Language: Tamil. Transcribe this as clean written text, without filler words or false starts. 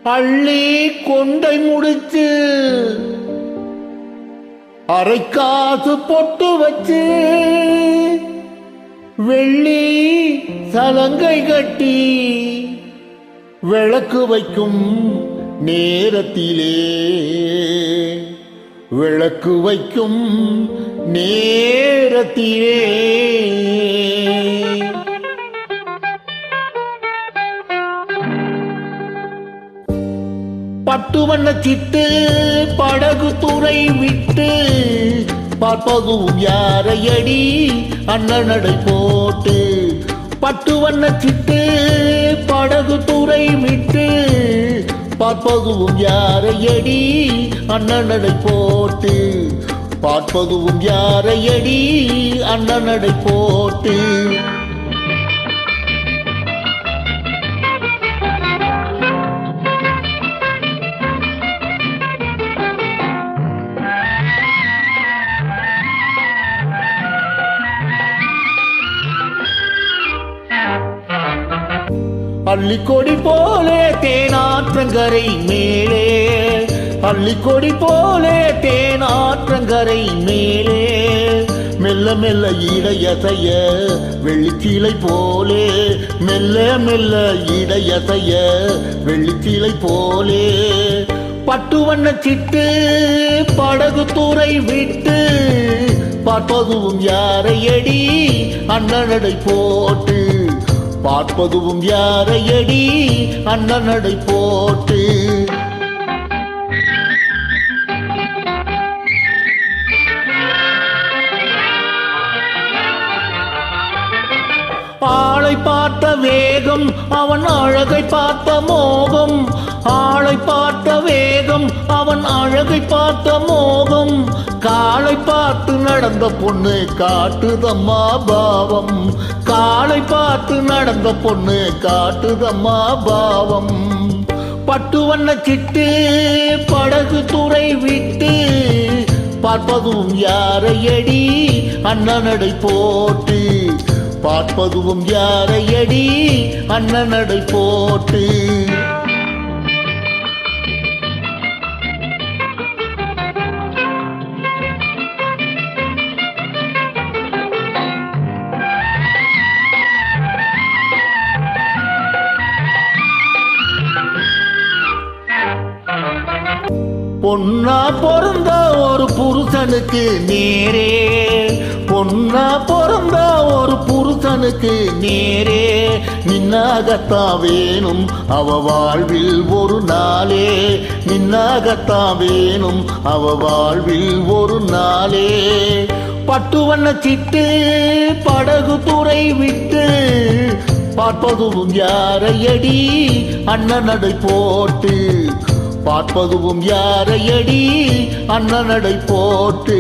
அள்ளி கொண்டை முடிச்சு அரைக்காசு பொட்டு வச்சு வெள்ளி சலங்கை கட்டி விளக்கு வைக்கும் நேரத்திலே விளக்கு வைக்கும் நேரத்திலே பட்டு வண்ண சிட்டு படகு துறை விட்டு பார்ப்பதும் யாரையடி அண்ணனடை போட்டு பட்டு வண்ண சிட்டு படகு துறை விட்டு பார்ப்பதும் யாரையடி அண்ணனடை போட்டு பார்ப்பதும் யாரையடி அண்ணனடை போட்டு அள்ளிக்கொடி போலே தேனாற்றங்கரை மேலே அள்ளிக்கொடி போலே தேனாற்றங்கரை மேலே மெல்ல மெல்ல இடையசைய வெள்ளிச்சீலை போலே மெல்ல மெல்ல இடையசைய வெள்ளிச்சீலை போலே பட்டு வண்ண சிட்டு படகு துறை விட்டு பார்ப்பதும் யாரையடி அண்ணனடை போட்டு பார்ப்பதும் யாரையடி அண்ணனடை போட்டு ஆளை பார்த்த வேகம் அவன் அழகை பார்த்த மோகம் ஆளை பார்த்த வேகம் அவன் அழகை பார்த்த மோகம் காளை பார்த்து நடந்த பொண்ணு காட்டுதம்மா பாவம் காளை பார்த்து நடந்த பொண்ணு காட்டுதம்மா பாவம் பட்டு வண்ண சிட்டு படகு துறை விட்டு பார்ப்பதும் யாரையடி அண்ணனடை போட்டு பார்ப்பதும் யாரையடி அண்ணனடை போட்டு பொன்னா பிறந்த ஒரு புருஷனுக்கு நேரே பொன்னா பிறந்த ஒரு புருஷனுக்கு நேரே நின்னாகத்தான் வேணும் அவ வாழ்வில் ஒரு நாளே நின்னாகத்தான் வேணும் அவ வாழ்வில் ஒரு நாளே பட்டு வண்ண சிட்டு படகு துறை விட்டு பார்ப்பதும் யாரையடி அண்ணனடை போட்டு பார்ப்பதும் யாரையடி அண்ணனடை போட்டு